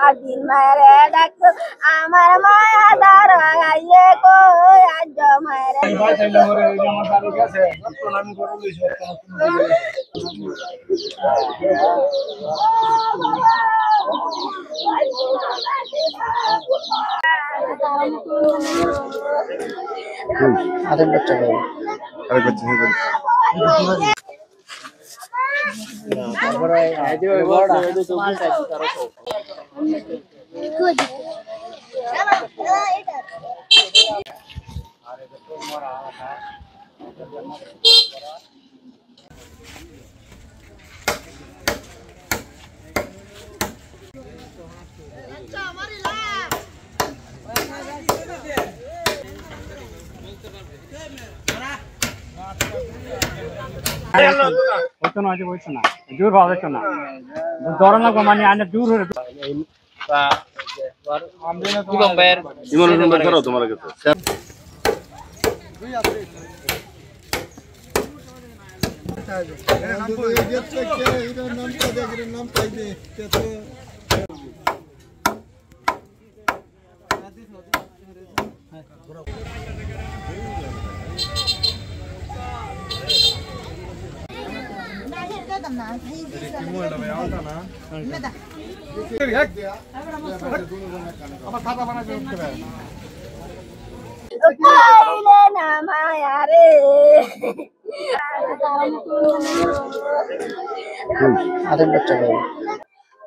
আদিন মায়েরে ডাকতো আমার মায়া দাঁড়াইয়ে কই আজ মায়েরে আরেক বাচ্চা জোর পাওয়া যাচ্ছে না ধরা লাগবো মানে আনে দূর হয়ে তোমার কাছে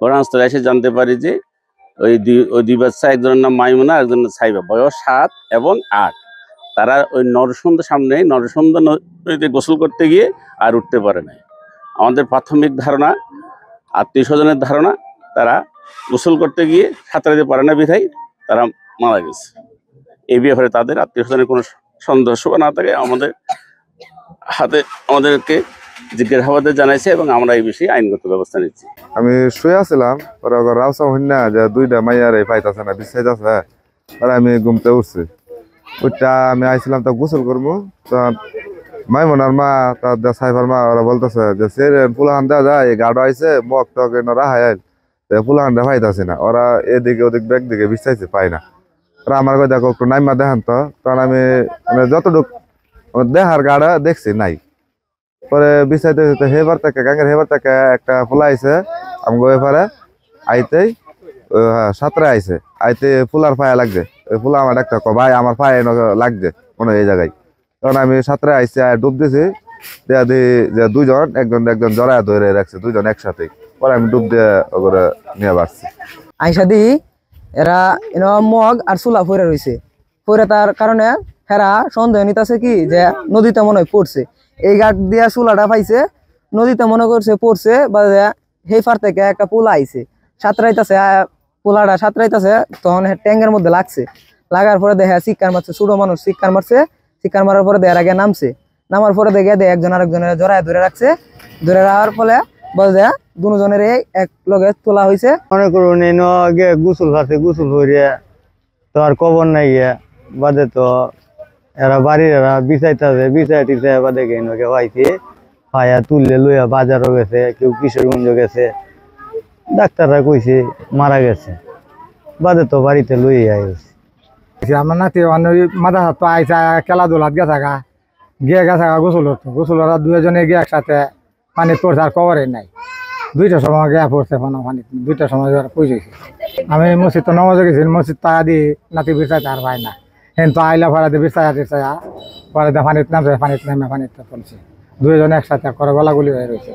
ঘটনাস্থলে এসে জানতে পারি যে ওই দুই বাচ্চা, একজনের নাম মাইমুনা, একজনের সাইবা, বয়স 7 এবং 8। তারা ওই নরসুন্দর সামনে নরসুন্দর নদীতে গোসল করতে গিয়ে আর উঠতে পারে নাই। আমাদের প্রাথমিক ধারণা, আত্মীয় স্বজনের ধারণা, তারা গোসল করতে গিয়ে সাঁতরাতে দিতে পারে না বিধায় তারা মারা গেছে। এই ব্যাপারে তাদের আত্মীয় স্বজনের কোনো সন্দেহ না থাকে আমাদের হাতে আমাদেরকে জিজ্ঞাসাবাদে জানাইছে এবং আমরা এই বিষয়ে আইনগত ব্যবস্থা নিচ্ছি। আমি শুয়ে আসছিলাম, রাউসা হইন না যে দুইটা মাইয়ার পাইতেছে না, বিশ্বাস আছে। আর আমি ঘুমতে উঠছি, ওইটা আমি আইছিলাম তা গোসল করবো। তো মাইমুনার মা, তার সাইফার মা, ওরা বলতেছে যে সে ফুলাহান দেওয়া যায়, এই গাড়ো আইসে মগ টক রাহাই আইল, ফুলাহানটা পাইতেছে না। ওরা এদিকে ওদিক ব্যাগ দিকে বিশ্বাসে পাই না। ওরা আমার কাছে দেখো একটু নাইমা দেখান তো। কারণ আমি যতটুক দেহার গাড়া দেখছি নাই। পরে বিচাইতে হেবার থেকে গাঙ্গের হেবার থেকে একটা ফুলা আইছে আমগো এপারে আইতেই সাঁতরে আইছে, আইতে ফুলার পায়ে লাগছে। ওই ফুলা আমার ডাক্তার ভাই আমার পায়ে লাগছে মনে এই জায়গায়। তখন আমি সাঁতরে আইসে আর ডুব দিছি, দেয়া দিই যে দুইজন একজন জড়ায় ধরে রাখছে, দুইজন একসাথে। পরে আমি ডুব দিয়ে ওগুলো নিয়ে বাড়ছি। আইসা দি এরা মগ আর চুলা ফরে রয়েছে, ফরে তার কারণে হেরা সন্দেহ নিতেছে কি যে নদীতে মনে হয় পড়ছে। এই গাছ দিয়া চুলাটা পাইছে, নদীতে মনে করছে পড়ছে, বা সেই ফার থেকে একটা পোলা আইছে সাঁতরাইতেছে, পোলাটা সাঁতরাইতেছে, তখন ট্যাঙ্গের মধ্যে লাগছে। লাগার পরে দেখে চিৎকার মারছে, ছোট মানুষ চিৎকার মারছে। চিৎকার মারার পরে দেয়ার আগে নামছে, নামার পরে দেখে একজন আরেকজনের জড়ায় ধরে রাখছে। ধরে রাখার ফলে বলছে দুজনের এক লগে তোলা হয়েছে। মনে করুন গোসল খাচ্ছে, গোসল হইয়া তো আর কবর নাই গিয়া বাদে তো এরা বাড়ির এরা বিচাইতেছে, বিচাই টিচাই বাদে কেউ আইছে পায়া তুললে লইয়া বাজারও গেছে, কেউ কিশোরগঞ্জ গেছে। ডাক্তাররা কইছে মারা গেছে, বাদে তো বাড়িতে লইয়া আইছে। আমার নাতি মাথা হাত আইসা খেলাধুলাত গেছে গিয়ে গেছে গোসল হতো। গোসল ওরা দুজনে গিয়ে একসাথে পানি পড়ছে, আর কবরে নাই। 2টার সময় গিয়া পড়ছে পানি, 2টার সময় পৌঁছেছি। আমি মসজিদ তো নমাজে গেছি, মসজিদ টাকা দিয়ে নাতি বিচাইতে আর পাই না। হেন তো আইলা ভাড়া দিয়ে বিচাইয়া পরে পানিতে নামছে, পানিতে নেমে পানিতে পড়ছে। 2জনে একসাথে করে গলাগুলি হয়ে রয়েছে।